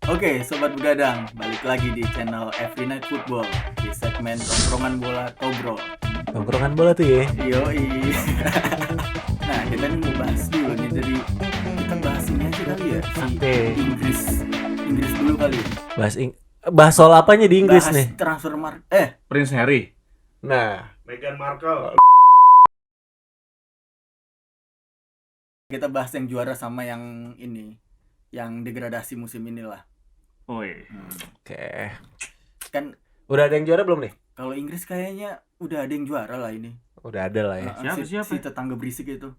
Oke, Sobat Begadang, balik lagi di channel Every Night Football di segmen Tongkrongan Bola Tobrol. Tongkrongan bola tuh ya. Yoi. Nah, kita nih mau bahas dulu nih dari kita bahas ini aja kali ya si Oke. Inggris dulu kali. Bahas soal apanya di Inggris Bahas nih? transfer Prince Harry. Nah, Meghan Markle. kita bahas yang juara sama yang ini, yang degradasi musim inilah. Oi. oke. Kan Udah ada yang juara belum nih? kalau Inggris kayaknya udah ada yang juara lah ini. Udah ada lah ya. Siapa? Si tetangga berisik itu.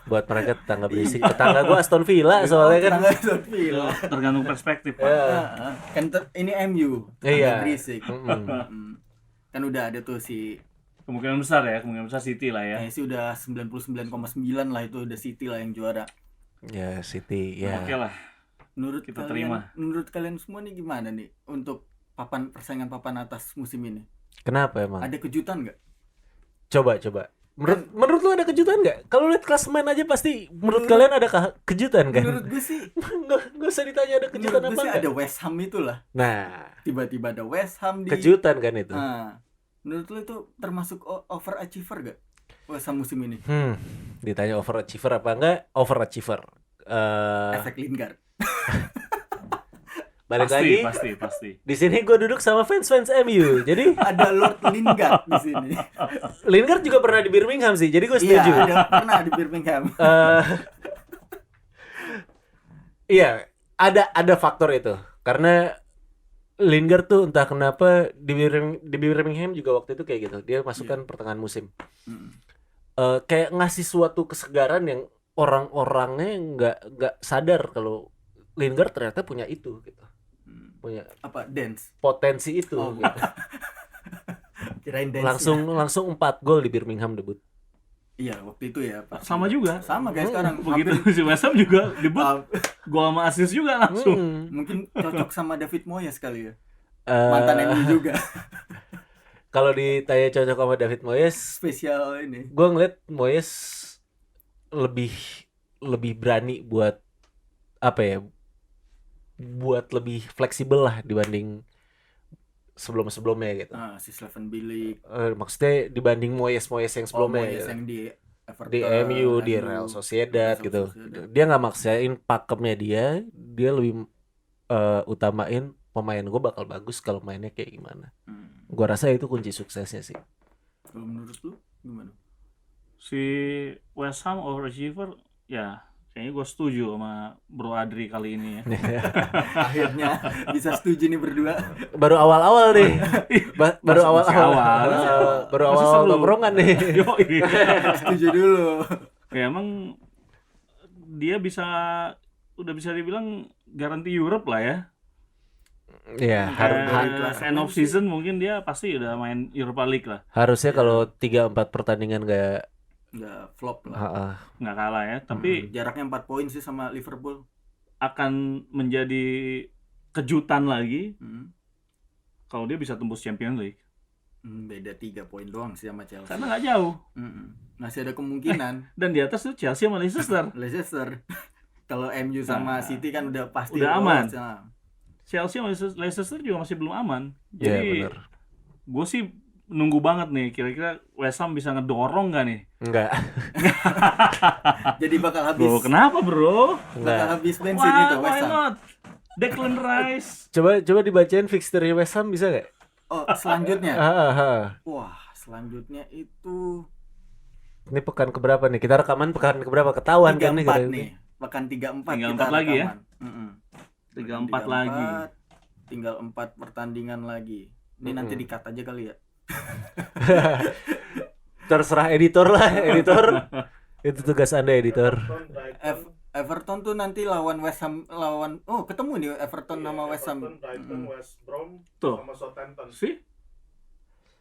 Buat mereka tetangga berisik. Tetangga gua Aston Villa soalnya kan. Tetangga Aston Villa. Tergantung perspektif, Pak. Ya. Kan ini MU. Iya. Tetangga berisik. Mm-mm. Kan udah ada tuh si Kemungkinan besar City lah ya. sih udah 99,9 lah itu udah City lah yang juara. Ya City ya. Oke lah. Menurut Kita kalian, terima. menurut kalian semua nih gimana nih untuk persaingan papan atas musim ini? Kenapa emang? Ada kejutan nggak? Coba. Menurut lu ada kejutan nggak? Kalau lihat klasemen aja pasti menurut kalian ada kejutan kan? Menurut gue sih, Nggak usah ditanya ada kejutan menurut gue apa sih nggak? ada West Ham itulah. Nah, Tiba-tiba ada West Ham di. kejutan kan itu. Menurut lu itu termasuk overachiever gak West Ham musim ini? Ditanya overachiever apa enggak? Overachiever. Efek Lingard. Balik lagi. Pasti. Di sini gue duduk sama fans MU. Jadi Ada Lord Lingard di sini. Lingard juga pernah di Birmingham sih. Jadi gue Iya, setuju. ada pernah di Birmingham. Iya, ada faktor itu. Karena Lingard tuh entah kenapa di Birmingham juga waktu itu kayak gitu. Dia masukkan pertengahan musim. Mm. Kayak ngasih suatu kesegaran yang orang-orangnya nggak sadar kalau Lingard ternyata punya itu gitu. Punya Apa dance? potensi itu Oh, gitu. Kirain dance. Langsung 4 gol di Birmingham debut. Iya, waktu itu ya, Pak. Sama juga. Sama kayak sekarang. Begitu Hampir- si West Ham juga debut gol sama assist juga langsung. mungkin cocok sama David Moyes kali ya. Eh, Mantan MU juga. Kalau ditanya cocok sama David Moyes, Spesial ini. gue ngeliat Moyes lebih berani buat apa ya? Buat lebih fleksibel lah dibanding sebelum-sebelumnya gitu. Si Slaven Bilic, Maksudnya dibanding Moyes yang sebelumnya Moyes gitu. yang di Everton, Di MU, di Real Sociedad gitu. Dia nggak maksain pakemnya dia lebih utamain pemain gue bakal bagus kalau mainnya kayak gimana. Gue rasa itu kunci suksesnya sih. Kalau menurut lu gimana? Si West Ham overachiever ya kayaknya gue setuju sama Bro Adri kali ini ya. Akhirnya bisa setuju nih berdua. Baru awal-awal nih. Baru Masih awal-awal. awal. Baru Masih awal seru. tongkrongan nih. Yoi. Setuju dulu. Ya emang dia udah bisa dibilang garansi Europe lah ya. Iya, kelas End of season mungkin dia pasti udah main Europa League lah. harusnya kalau 3-4 pertandingan nggak Nggak flop lah. Nggak kalah ya, tapi Jaraknya 4 poin sih sama Liverpool. akan menjadi kejutan lagi Hmm. kalau dia bisa tembus Champions League. Beda 3 poin doang sih sama Chelsea. Karena nggak jauh. Masih ada kemungkinan. Dan di atas tuh Chelsea sama Leicester. Leicester. Kalau MU sama City kan udah pasti udah lolos. aman. Nah. Chelsea sama Leicester juga masih belum aman. Iya, Jadi bener. gue sih nunggu banget nih, kira-kira West Ham bisa ngedorong nggak nih? Enggak. Jadi bakal habis. Bro, kenapa bro? Bakal Enggak. habis bensin itu Why West Ham. not? Declan Rice. Coba dibacain fixture West Ham bisa nggak? Oh, selanjutnya. Ah. Wah, selanjutnya itu Ini pekan keberapa nih? Kita rekaman pekan keberapa? Ketahuan kan nih 34 gara-gara nih. Pekan 34 Tinggal kita 4 lagi ya? rekaman. 34 lagi. Tinggal 4 pertandingan lagi. Ini nanti di-cut aja kali ya. Terserah editor lah, editor. Itu tugas Anda, editor. Everton tuh nanti lawan West Ham ketemu nih Everton sama West Ham. Brighton, West Brom, Tuh. sama Southampton. Sih?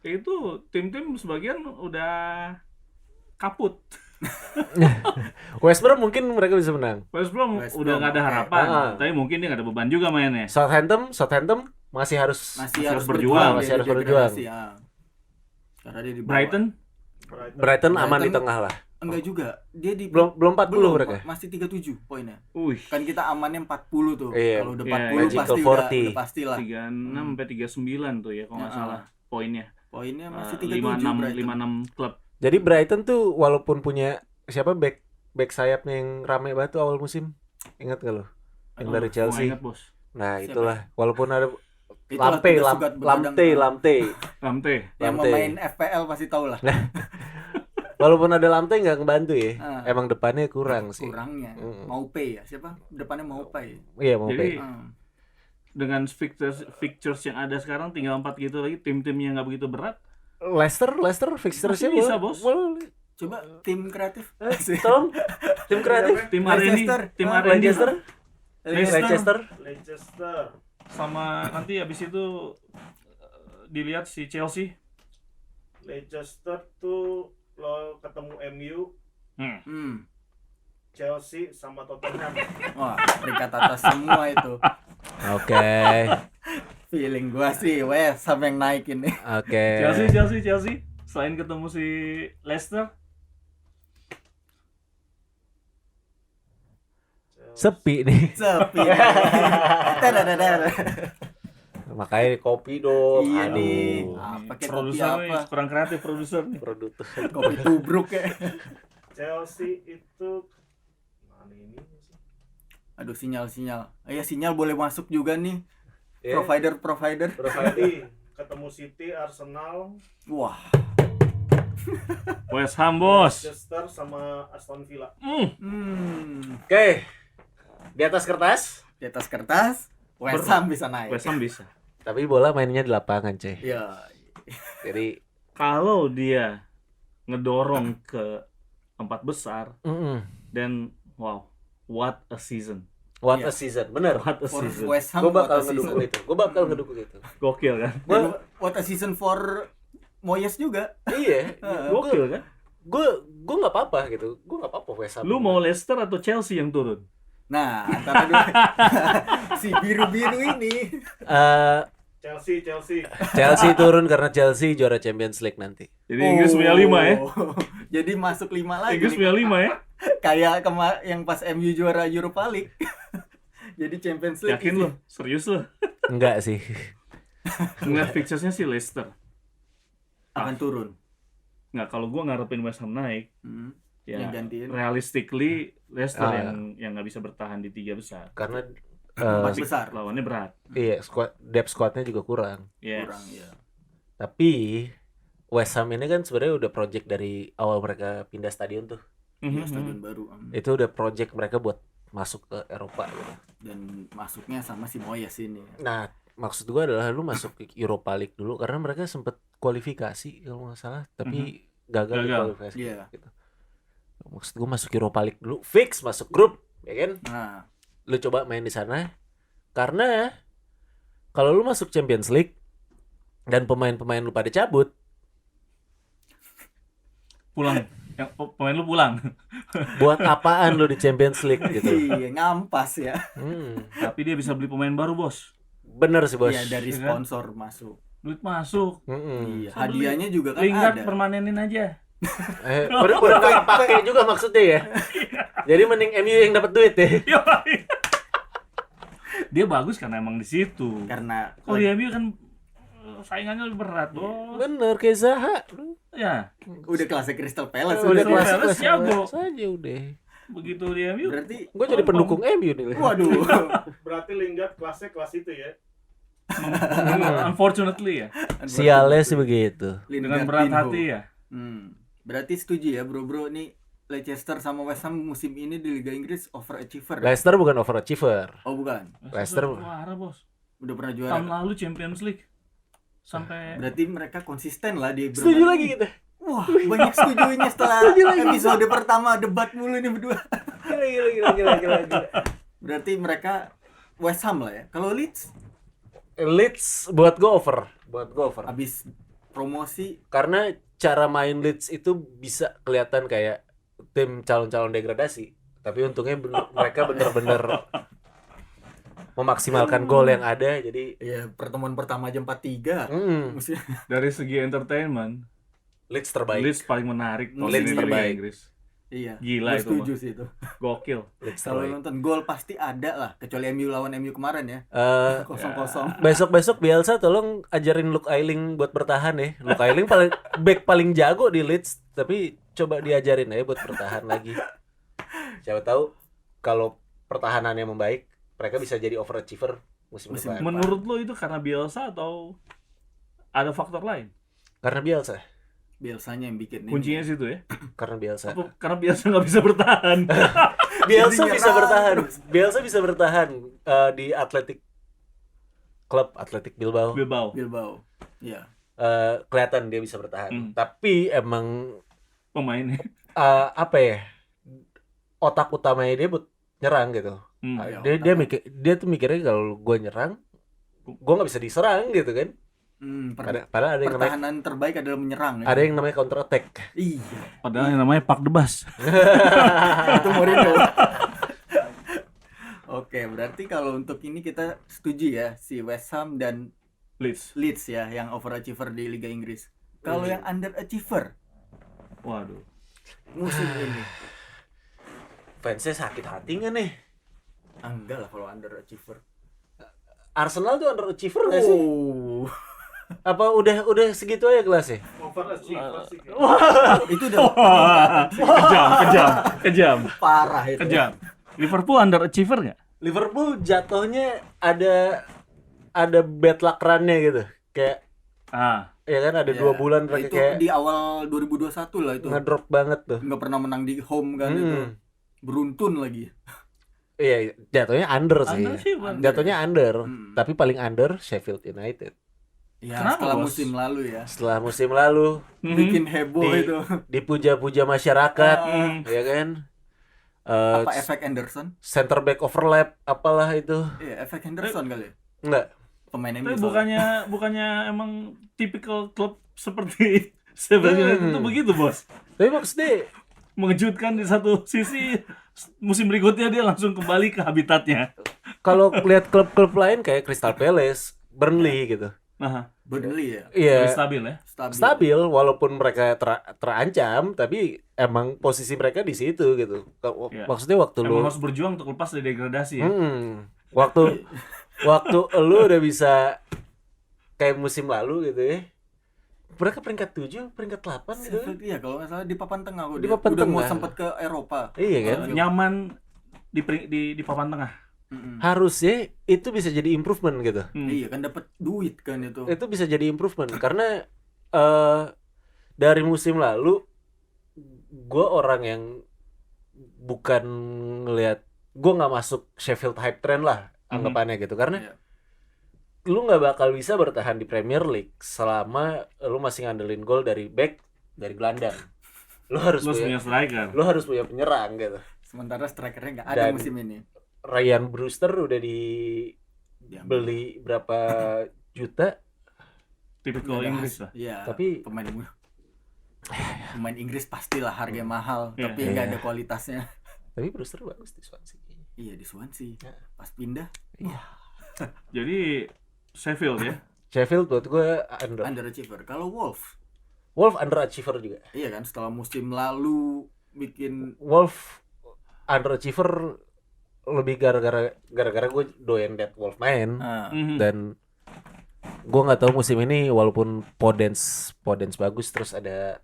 Itu tim-tim sebagian udah kaput. West Brom mungkin mereka bisa menang. West Brom West udah Brom, nggak ada oke. harapan, Ah. tapi mungkin dia nggak ada beban juga mainnya. Southampton masih harus Masih harus harus berjuang, berjuang. masih dia harus di berjuang. degradasi, Karena dia di bawah. Brighton Brighton aman Brighton- di tengah lah. Enggak juga. Dia di Belum 40 mereka. masih 37 poinnya. Wih, Kan kita amannya 40 tuh. Iya. Kalau udah Iya, 40 Magical pasti 40. udah pastilah. 36 sampai 39 tuh ya kalau nggak Nah, salah poinnya. Poinnya masih 37 Brighton. 56 klub. Jadi Brighton tuh walaupun punya siapa back sayapnya yang rame banget tuh awal musim. Ingat gak lo? Yang dari Gua nggak Chelsea. ingat, Bos. Nah, Siapa itulah walaupun ada Itulah Lamte, tugas sugat begadang. Lamte. Lamte. Yang Lamte. main FPL pasti tahu lah. Walaupun ada Lamte nggak ngebantu ya. Ah. Emang depannya kurang sih. Kurangnya. Mm. Maupe ya. Siapa? Depannya Maupe. Iya mau Jadi pay. dengan fixtures yang ada sekarang tinggal 4 gitu lagi, tim-tim yang nggak begitu berat. Leicester fixture-nya Masih bisa, boleh. Bos. Boleh. Coba tim kreatif. Tolong tim kreatif. Tim Areni, Leicester. tim Ah, Areni Leicester. Leicester. Leicester. sama nanti habis itu dilihat si Chelsea. Leicester tuh lo ketemu MU, Chelsea sama Tottenham. Wah, peringkat atas semua itu. Oke. Feeling gua sih West Ham yang naik ini. Oke. Chelsea. Selain ketemu si Leicester, Sepi nih. Sepi. Tadadadada. Makanya kopi dong. Iya nih. Aduh. Pakai kopi produser nih apa? kurang kreatif produser nih. Produk. Kopi tubruk ya. Chelsea itu mana ini sih? Aduh, sinyal. Ya sinyal boleh masuk juga nih. Ya. Provider. City ketemu City, Arsenal, Wah. West Ham, Bos. Manchester sama Aston Villa. Oke. Di atas kertas. Di atas kertas West Ham bisa naik. West Ham bisa. Tapi bola mainnya di lapangan, cuy. Iya. Jadi Kalau dia ngedorong ke 4 besar, dan wow, what a season. what Iya. a season. Bener. What a For season. West Ham Gue bakal what a season. ngedukung itu. Gokil kan? Dan what a season for Moyes juga. Iya. Gokil kan? Gue nggak apa-apa gitu. Gue nggak apa-apa West Ham. Lu mau Leicester atau Chelsea yang turun? Nah, antara dua si biru-biru ini. Eh, Chelsea. turun karena Chelsea juara Champions League nanti. Jadi Inggris punya 5 ya. Jadi masuk 5 lagi. Inggris nih. punya 5 ya. Kayak yang pas MU juara Europa League. Jadi Champions League. Yakin lu? Serius lu? Enggak sih. Ngeliat fixturesnya sih Leicester. Akan turun. Nggak, kalau gua ngarepin West Ham naik, ya Yang gantiin. realistically Leicester Ah. yang nggak bisa bertahan di 3 besar. Karena Empat besar. Lawannya berat. iya depth squadnya juga kurang. Yes. Kurang ya. Tapi West Ham ini kan sebenarnya udah project dari awal mereka pindah stadion tuh. Iya, Mhm. stadion baru. Itu udah project mereka buat masuk ke Eropa gitu. Dan masuknya sama si Moyes ini. Nah, maksud gua adalah lu masuk ke Europa League dulu karena mereka sempet kualifikasi kalau nggak salah, tapi gagal di Gagal. kualifikasi. Iya. Gitu. Maksud gua masuk Europa League dulu, fix masuk grup, ya kan? Nah, Lu coba main di sana karena kalau lu masuk Champions League dan pemain-pemain lu pada cabut, Pulang. Yang pemain lu pulang. buat apaan lu di Champions League gitu. iya, ngampas ya. Tapi dia bisa beli pemain baru, Bos. Bener sih bos. Iya, dari Iya kan? sponsor masuk. Duit masuk. Iya, Saya beli hadiahnya juga kan Lingard ada. permanenin aja. Udah pakai juga maksudnya ya. Jadi mending MU yang dapat duit ya. Dia bagus karena emang di situ. Karena Kalau di MU kan saingannya lebih berat, Bos. Bener kayak Zaha. Ya, udah kelasnya Crystal Palace. Udah Crystal kelas Palace jago. saja udah. begitu di MU. Berarti Gue jadi pendukung MU nih. waduh. Berarti Lingard kelasnya kelas itu ya. Unfortunately ya. Sialnya sih begitu. Dengan berat hati ya. Berarti setuju ya bro-bro nih Leicester sama West Ham musim ini di Liga Inggris overachiever. Ya? Leicester bukan overachiever. Oh bukan. Leicester. Juara, Bos. Udah pernah juara. Tahun lalu Champions League. Sampai Berarti mereka konsisten lah di Setuju lagi kita. Wah, banyak setujunya setelah episode pertama debat mulu nih berdua. Gila. Berarti mereka West Ham lah ya. Kalau Leeds buat gue over. abis promosi Karena cara main Leeds itu bisa kelihatan kayak tim calon-calon degradasi. Tapi untungnya mereka bener-bener memaksimalkan gol yang ada. Jadi ya pertemuan pertama jam 4-3. Maksudnya dari segi entertainment, Leeds terbaik. Leeds paling menarik tahun Leeds ini di Liga terbaik. Inggris. Iya. Gila Gua itu, setuju sih itu. Gokil. Kalau nonton gol pasti ada lah, kecuali MU lawan MU kemarin ya. Eh, 0-0. besok Bielsa tolong ajarin Luke Ayling buat bertahan ya. Luke Ayling back paling jago di Leeds, tapi coba diajarin aja buat bertahan lagi. Siapa tahu kalau pertahanannya membaik, mereka bisa jadi overachiever musim depan. Menurut lo itu karena Bielsa atau ada faktor lain? Karena Bielsa. Bielsanya yang bikin Kuncinya ini. situ ya? Karena Bielsa. Apa karena Bielsa nggak bisa bertahan? Bielsa Jadi bisa nyerang bertahan. terus. Bielsa bisa bertahan di Athletic Bilbao. Bilbao. Iya. Kelihatan dia bisa bertahan. Tapi emang Pemainnya. apa ya? Otak utamanya dia buat nyerang gitu. Ya, Dia tuh mikirnya kalau gue nyerang, gue nggak bisa diserang gitu kan. Padahal ada yang namanya pertahanan terbaik adalah menyerang. Ya. ada yang namanya counter attack. Iya. Padahal yang namanya Pak Debas. Itu Mourinho. Oke, berarti kalau untuk ini kita setuju ya si West Ham dan Leeds ya yang overachiever di Liga Inggris. Kalau yang underachiever Waduh. musim ini, Fansnya sakit hati nggak nih? enggak lah kalau underachiever. Arsenal tuh underachiever nggak sih? Oh, Apa udah segitu aja kelasnya? Overachiever sih kayaknya. itu udah Kejam. parah itu. Kejam. Liverpool underachiever nggak? Liverpool jatuhnya ada bad luck run-nya gitu. Kayak ya kan ada Ya, 2 bulan mereka itu kayak di awal 2021 lah itu. ngedrop banget tuh. Nggak pernah menang di home kan itu. Beruntun lagi. Iya, jatuhnya under sih. Underachiever. Jatuhnya under, tapi paling under Sheffield United. Ya, Kenapa, setelah Bos? musim lalu ya. Setelah musim lalu Bikin heboh itu. dipuja-puja masyarakat, ya kan? Apa efek Henderson? Center back overlap apalah itu. Iya, efek Henderson kali. Enggak. Pemain MU. Tapi bukannya emang tipikal klub seperti Sheffield United itu begitu, Bos. Tapi maksudnya Mengejutkan di satu sisi, musim berikutnya dia langsung kembali ke habitatnya. kalau lihat klub-klub lain kayak Crystal Palace, Burnley gitu. Nah, Burnley ya. Iya, lebih stabil ya. stabil walaupun mereka terancam, tapi emang posisi mereka di situ gitu. Iya. Maksudnya waktu lu Emang harus berjuang untuk lepas dari degradasi ya. waktu lu udah bisa kayak musim lalu gitu ya. Mereka peringkat 7, peringkat 8 gitu. Sheffield, iya kalau nggak salah di papan tengah kok Di dia. papan Udah mau tengah. sempat ke Eropa. Iya kan? Nyaman di papan tengah. Harusnya itu bisa jadi improvement gitu. Iya kan dapat duit kan itu. Itu bisa jadi improvement karena dari musim lalu gue orang yang bukan ngelihat, gue nggak masuk Sheffield hype trend lah anggapannya gitu, karena Iya. lu nggak bakal bisa bertahan di Premier League selama lu masih ngandelin gol dari back dari gelandang. Lu harus Punya striker. lu harus punya penyerang gitu. Sementara strikernya nggak ada Dan- musim ini. Ryan Brewster udah dibeli berapa juta, Tipikal Nggak ada Inggris hasil. lah. Iya. Tapi- pemain Inggris pastilah harganya mahal, Iya. tapi nggak Iya. ada kualitasnya. tapi Brewster bagus di Swansea. Iya di Swansea. Ya. Pas pindah Jadi Sheffield ya. Sheffield buat gue underachiever. Kalau Wolves, Wolf underachiever juga. iya kan setelah musim lalu bikin Wolf underachiever lebih gara-gara gue doyan Dead Wolf main. Dan gue nggak tahu musim ini walaupun Podence bagus, terus ada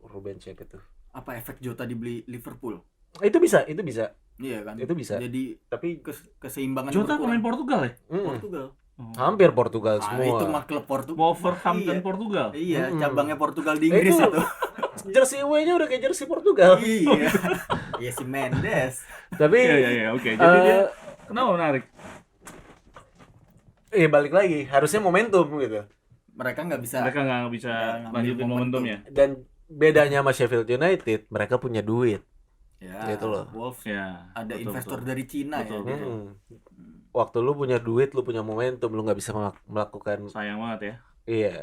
Ruben siapa itu, apa efek Jota dibeli Liverpool? itu bisa Iya kan. Itu bisa. Jadi tapi keseimbangan Jota berkurang. pemain Portugal ya? Portugal. hampir Portugal Ah, semua. itu mah klub Portugal. Wolverhampton Iya. Portugal. Iya, cabangnya Portugal di Inggris Itu. itu. Jersey away-nya udah kayak jersey Portugal. Iya. Iya si Mendes. Tapi Iya, oke. Jadi dia kenapa menarik? balik lagi harusnya momentum gitu. Mereka nggak bisa. Mereka nggak bisa ngambil lanjutin momentumnya. Dan bedanya sama Sheffield United, mereka punya duit. Ya, Gitu loh. Wolves Ya. ada betul, investor betul. dari Cina Betul, ya. betul. Waktu lu punya duit, lu punya momentum, lu nggak bisa melakukan. Sayang banget ya. Iya.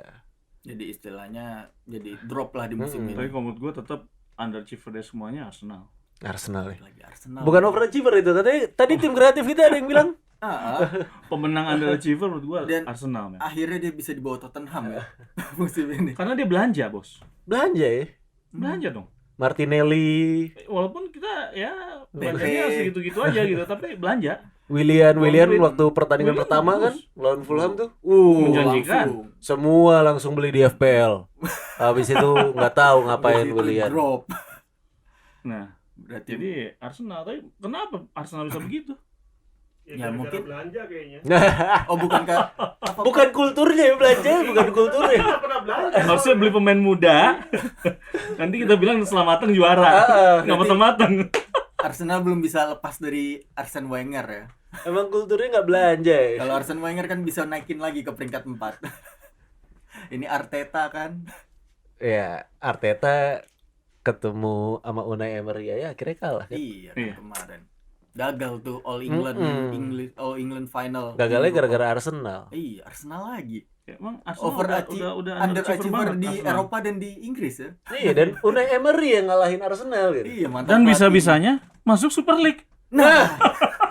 Jadi istilahnya jadi drop lah di musim Tapi ini. kalau menurut gue tetap underachiever dari semuanya Arsenal. Arsenal ya. Lagi Arsenal. Bukan overachiever itu, tadi tim kreatif kita ada yang bilang. Pemenang underachiever menurut gue Dan- Arsenal, men. Akhirnya dia bisa dibawa Tottenham ya musim ini. Karena dia belanja, Bos. Belanja ya. Belanja dong. Martinelli, Walaupun kita ya Pepe. belanjanya segitu-gitu aja gitu, tapi belanja. Willian Willian waktu pertandingan Willian pertama kan bagus. lawan Fulham tuh. Menjanjikan. langsung. Semua langsung beli di FPL. Habis itu nggak tahu ngapain Habis itu Willian. drop. Nah, Berarti jadi Arsenal, tapi kenapa Arsenal bisa begitu? Ya, Ya, gara-gara mungkin. belanja kayaknya. oh bukan ke apa Bukan kulturnya ya belanja, bukan kulturnya. Nggak pernah belanja. Harusnya beli pemain muda. Nanti kita bilang selamatan juara. Nggak berarti- matang-matang. Arsenal belum bisa lepas dari Arsene Wenger ya. Emang kulturnya nggak belanja ya. Kalau Arsene Wenger kan bisa naikin lagi ke peringkat 4. Ini Arteta kan. Ya, Arteta ketemu sama Unai Emery ya akhirnya kalah kan. Iya kan Iya. kemarin. Gagal tuh All England All England final. Gagalnya Di gara-gara Eropa. Arsenal. Iya, Arsenal lagi. Ya, emang Arsenal Overachiever udah underachiever banget, di Arsenal. Eropa dan di Inggris ya. Iya, dan Unai Emery yang ngalahin Arsenal gitu. Iya, mantap. Dan pelatih. bisa-bisanya masuk Super League. Nah,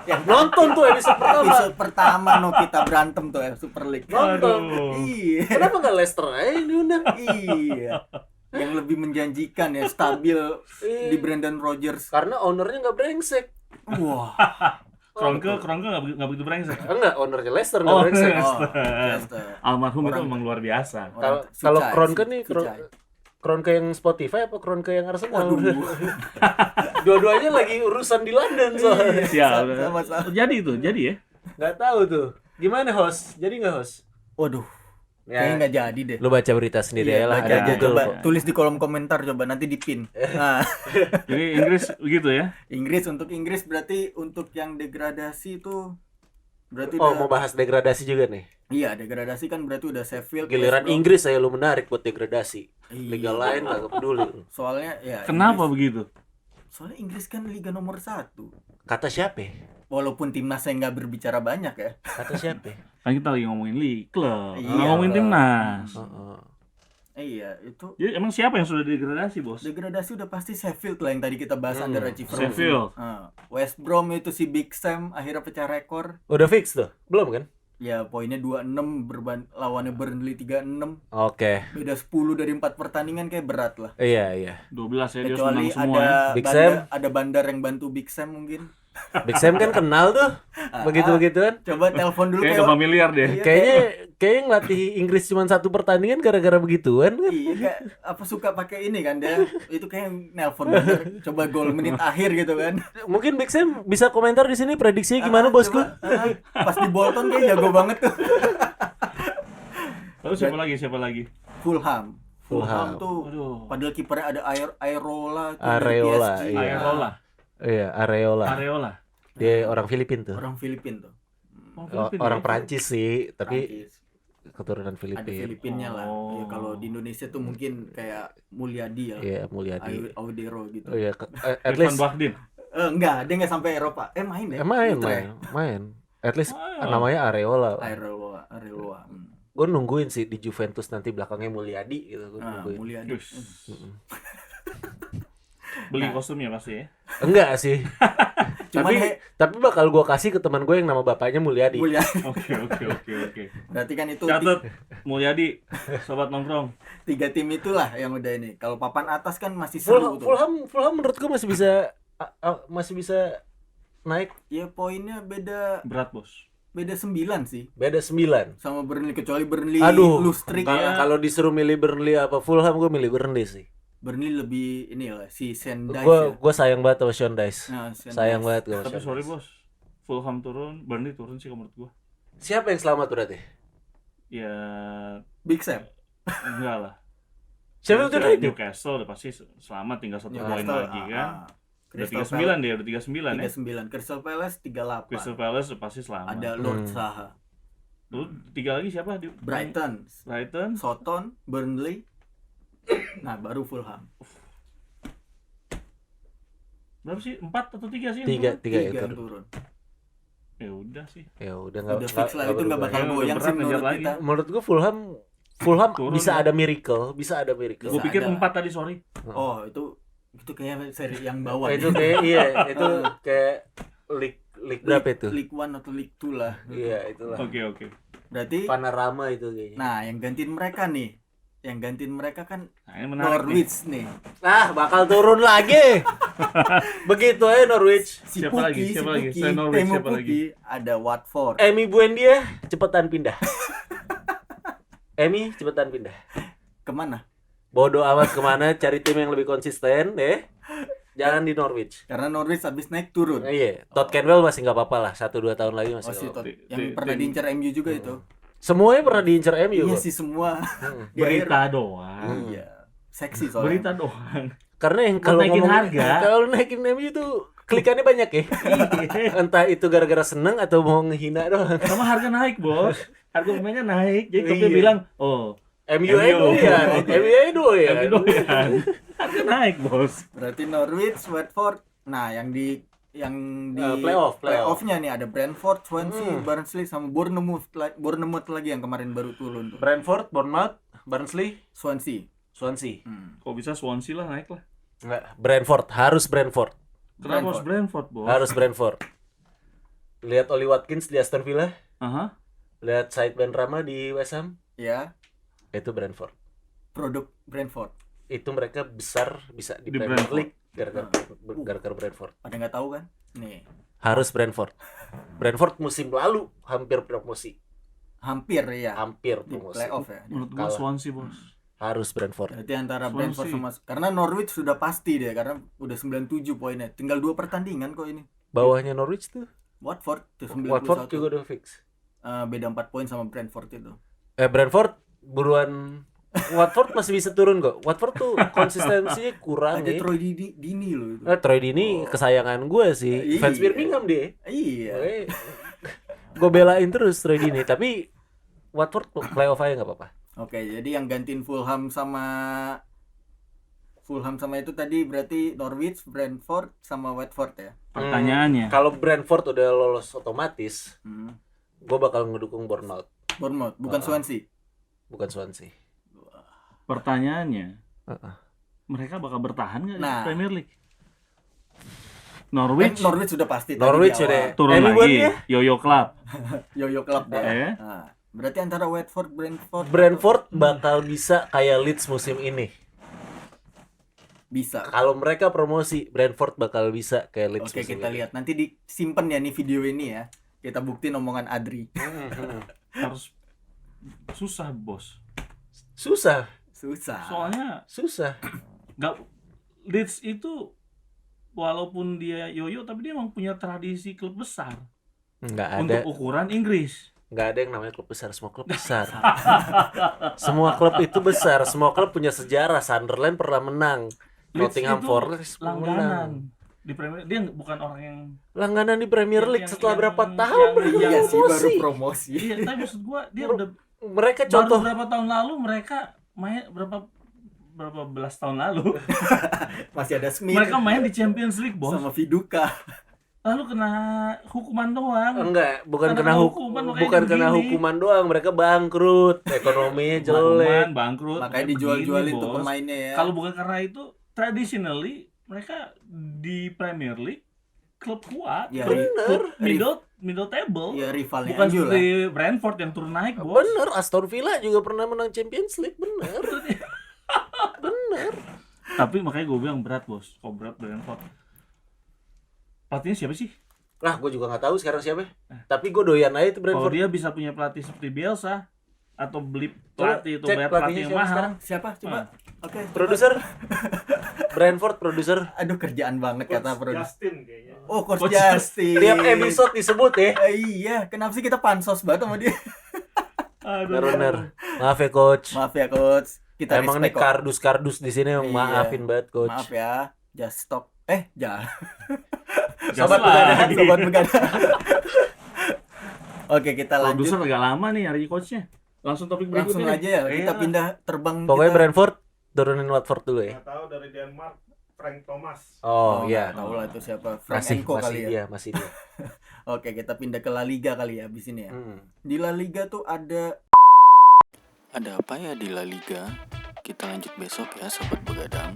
Yang nonton tuh episode pertama. episode pertama no kita berantem tuh ya Super League. Nonton. Aduh. Iya. Kenapa nggak Leicester aja yang diundang? Iya. Yang lebih menjanjikan ya, stabil Iya. di Brendan Rodgers. Karena ownernya nggak brengsek. Wah. Kroenke nggak begitu brengsek. Enggak, ownernya Leicester nggak Oh, brengsek. Leicester. Leicester. Almarhum itu Orang- memang luar biasa. Kalau Orang- kalau Fucai, Kroenke nih, Fucai. Kroenke yang Spotify apa Kroenke yang Arsenal? Waduh. Dua-duanya lagi urusan di London soalnya. Siap. Sama-sama. Jadi ya. Nggak tahu tuh. Gimana host? Jadi nggak host? Waduh, Ya, kayaknya nggak jadi deh. lu baca berita sendiri Iya, aja lah. baca Ada aja, Google coba kok. tulis di kolom komentar coba nanti dipin. Nah, Jadi Inggris begitu ya. Inggris berarti untuk yang degradasi itu berarti Oh, udah, mau bahas degradasi juga nih. iya degradasi kan berarti udah Sheffield. Giliran West Brom. Inggris saya lu menarik buat degradasi. Iya. Liga lain nggak peduli. lu. Soalnya ya. Kenapa Inggris- begitu? Soalnya Inggris kan liga nomor 1. Kata siapa? Walaupun timnasnya nggak berbicara banyak ya. Kata siapa? Kan kita lagi ngomongin league klub, Iya, nggak ngomongin klub. timnas. Heeh. Iya itu Jadi emang siapa yang sudah degradasi, Bos? degradasi udah pasti Sheffield lah yang tadi kita bahas underachiever. Sheffield. West Brom itu si Big Sam akhirnya pecah rekor. Udah fix tuh? Belum kan? Ya poinnya 26 lawannya Burnley 36. Oke. Beda 10 dari 4 pertandingan kayak berat lah. Iya, iya. 12 ya dia harus Kecuali menang semua ada ya. Big bandar, Sam. ada bandar yang bantu Big Sam mungkin. Big Sam kan kenal tuh. Begitu-begituan. Coba telepon dulu Kayak udah familiar deh. Iya, Kayaknya ngelatih Inggris cuma 1 pertandingan gara-gara begituan kan. Iya kayak apa suka pakai ini kan dia itu kayak nelpon bener. Coba gol menit akhir gitu kan. Mungkin Big Sam bisa komentar di sini prediksinya gimana bosku? Coba, pas di Bolton kayak jago banget tuh. Lalu siapa lagi? Fulham Fulham. tuh Aduh. padahal kipernya ada Areola tuh dari Areola, PSG. iya. Areola. Iya, Areola. Areola. Dia orang Filipin tuh. Orang Filipin tuh. Orang Prancis sih, tapi Prancis. keturunan Ada Filipin. Filipinnya lah. Oh. Ya, kalau di Indonesia tuh mungkin kayak Mulyadi ya. Iya, Mulyadi. Audero gitu. Oh iya, at Irfan least Bahdin. Enggak, dia enggak sampai Eropa. Main deh. main. At least Oh. namanya Areola. Areola. Gue nungguin sih di Juventus nanti belakangnya Mulyadi gitu. Gue Nah, nungguin. Mulyadi. Yus. Beli kostumnya pasti ya. Enggak sih. Cuman tapi bakal gue kasih ke teman gue yang nama bapaknya Mulyadi. Mulyadi. Oke. Berarti kan itu Catat Mulyadi, sobat nongkrong. 3 tim itulah yang udah ini. Kalau papan atas kan masih seru tuh. Fulham menurut gue masih bisa naik. Ya poinnya beda Berat, Bos. 9 sih Beda 9. sama Burnley, kecuali Burnley Aduh, lose streak Kalau ya. kalau disuruh milih Burnley apa Fulham, gue milih Burnley sih. Burnley lebih ini lah si Sendai Gue sayang banget sama Sean Dice. Nah, Sean Sayang Dice. banget gue. Tapi sorry, Bos. Fulham turun, Burnley turun sih menurut gua. Siapa yang selamat berarti? Ya Big Sam. enggak lah. Siapa yang United? Newcastle udah pasti selamat, tinggal 1 poin Newcastle, lagi kan. Udah Crystal 39 dia, udah 39 ya. 39. Crystal Palace 38. Crystal Palace udah pasti selamat. Ada Lord Saha. Lalu 3 lagi siapa? Brighton, Brighton. Soton, Burnley. Nah, baru Fulham. Berapa sih? 4 atau 3 sih? 3 yang turun? 3 Tiga itu. yang turun. Ya udah sih. Ya udah Udah fix lah itu enggak bakal Ya, udah goyang berat sih ngejar menurut lagi. kita. Menurut gue Fulham Turun bisa ya. ada miracle, Gue Bisa pikir ada. 4 tadi, sorry. Oh, itu kayak seri yang bawah. itu kayak itu kayak league berapa itu? League 1 atau League 2 lah. Iya, itulah. Oke. Berarti Panorama itu kayaknya. nah, yang gantiin mereka nih yang gantiin mereka kan Nah, ini menarik nih. Norwich nih. Nah, bakal turun lagi. Begitu aja Norwich. Si Siapa lagi? Puki, Siapa si lagi? Puki, Selain Norwich, Temu siapa Puki, ada Watford. Emi Buendia cepetan pindah. Emi cepetan pindah. Kemana? Bodoh amat kemana, cari tim yang lebih konsisten deh. Jangan di Norwich. Karena Norwich habis naik turun. Iya, Todd Cantwell masih nggak apa-apa lah, 1-2 tahun lagi masih Oh si nggak apa-apa. Todd, yang pernah diincar MU juga itu. Semuanya pernah diincar MU Iya kok. sih semua. Hmm. Di akhir- Berita doang. Iya. Seksi soalnya. Berita doang. Karena yang Buat kalau naikin ngomong- harga. kalau naikin MU tuh klikannya banyak ya. Entah itu gara-gara seneng atau mau ngehina doang. Sama harga naik, Bos. Harga pemainnya naik. Jadi klubnya Iya. bilang, "Oh, MU doyan, MU doyan. MU doyan." Harga naik, Bos. Berarti Norwich, Watford. Nah, yang di Playoff. playoff-nya nih ada Brentford, Swansea, Barnsley sama Bournemouth lagi yang kemarin baru turun tuh. Brentford, Bournemouth, Barnsley, Swansea. Swansea. Kok bisa Swansea lah naik lah. Enggak, Brentford, harus Brentford. Kenapa harus Brentford, Bos? Harus Brentford. Lihat Oli Watkins di Aston Villa, Aha. lihat Said Benrahma di West Ham, Ya, itu Brentford. produk Brentford. Itu mereka besar bisa di Di Premier Brentford. League gara-gara Brentford. Pada nggak tahu kan? Nih, Harus Brentford. Brentford musim lalu hampir promosi, hampir ya hampir di promosi. playoff ya. Menurut gua Kalah. Swansea, Bos. Harus Brentford. Berarti antara Swansea. Brentford sama karena Norwich sudah pasti deh karena udah 97 poinnya. Tinggal 2 pertandingan kok ini. Bawahnya Norwich tuh. Watford tuh 91. Watford juga udah fix. Beda 4 poin sama Brentford itu. Brentford buruan. Watford masih bisa turun kok. Watford tuh konsistensinya kurang Ada ya. Troy Dini loh itu. Troy Dini kesayangan gue sih. Iya. Fans Birmingham dia. Iya. Gue belain terus Troy Dini. Tapi Watford playoff aja nggak apa-apa. Oke, jadi yang gantiin Fulham sama itu tadi berarti Norwich, Brentford sama Watford ya. Pertanyaannya, Kalau Brentford udah lolos otomatis, Hmm. gue bakal ngedukung Bournemouth, Bournemouth, bukan Swansea. bukan Swansea. pertanyaannya, Heeh. mereka bakal bertahan nggak Nah. di Premier League? Norwich Norwich sudah pasti tadi Norwich di awal. udah turun Anyone lagi, ya? Yo-Yo Club. Yo-Yo Club deh. Eh? Berarti antara Watford, Brentford Brentford bakal bisa kayak Leeds musim ini. bisa. Kalau mereka promosi, Brentford bakal bisa kayak Leeds Oke, musim kita ini. lihat. Nanti disimpan ya nih video ini ya. Kita buktiin omongan Adri. Harus susah, Bos. Susah, Susah. Soalnya susah. nggak, Leeds itu walaupun dia yoyo tapi dia emang punya tradisi klub besar Nggak ada, untuk ukuran Inggris. nggak ada yang namanya klub besar. Semua klub besar. Semua klub itu besar. Semua klub punya sejarah. Sunderland pernah menang. Leeds Nottingham itu Forest menang. langganan di Premier. Dia bukan orang yang Langganan di Premier League Yang- setelah yang- berapa tahun yang- mereka Iya sih baru promosi. promosi. iya, tapi maksud gua dia Bro, udah Mereka baru contoh berapa tahun lalu mereka main berapa belas tahun lalu Masih ada Smith mereka main di Champions League, Bos. sama Viduka. Lalu kena hukuman doang. enggak, bukan Karena kena hukuman, makanya bukan dia kena begini. hukuman doang, mereka bangkrut, ekonominya jelek. Hukuman, bangkrut. Makanya begini, dijual-jualin tuh Bos. pemainnya ya. Kalau bukan karena itu, traditionally mereka di Premier League klub kuat, Ya, klub middle table, ya rivalnya bukan MU lah. seperti Brentford yang turun naik, Bos. Bener, Aston Villa juga pernah menang Champions League, bener. Bener. Tapi makanya gue bilang berat, Bos. Kok berat Brentford? Pelatihnya siapa sih? Lah, gue juga nggak tahu sekarang siapa. Tapi gue doyan aja itu Kalau Brentford. dia bisa punya pelatih seperti Bielsa atau beli Coba pelatih itu cek bayar pelatihnya pelatih yang siapa mahal. sekarang. Siapa? Coba. Oke. coba. Produser. Brentford produser. Aduh kerjaan banget kata produser. Justin kayaknya. Oh, Coach Coach Justin. Tiap episode disebut ya. Iya, kenapa sih kita pansos banget sama dia? Aduh. Bener. Maaf ya coach. Maaf ya, Coach. Kita Emang nih respect kok. kardus di sini Iya. maafin banget coach. Maaf ya. Just stop. Sobat Gas begadang, lagi. Sobat begadang. Oke, kita Produser lanjut. agak lama nih hari coachnya. Langsung topik Langsung berikutnya. aja ya, kita Iya. pindah terbang. Pokoknya kita... Brentford turunin Watford dulu ya. Nggak tahu dari Denmark, Frank Thomas. Oh, iya. Tahu lah itu siapa. Frank Masih Enko kali ya. masih dia. Oke, kita pindah ke La Liga kali ya abis ini ya. Di La Liga tuh ada apa ya di La Liga? Kita lanjut besok ya, Sobat Begadang.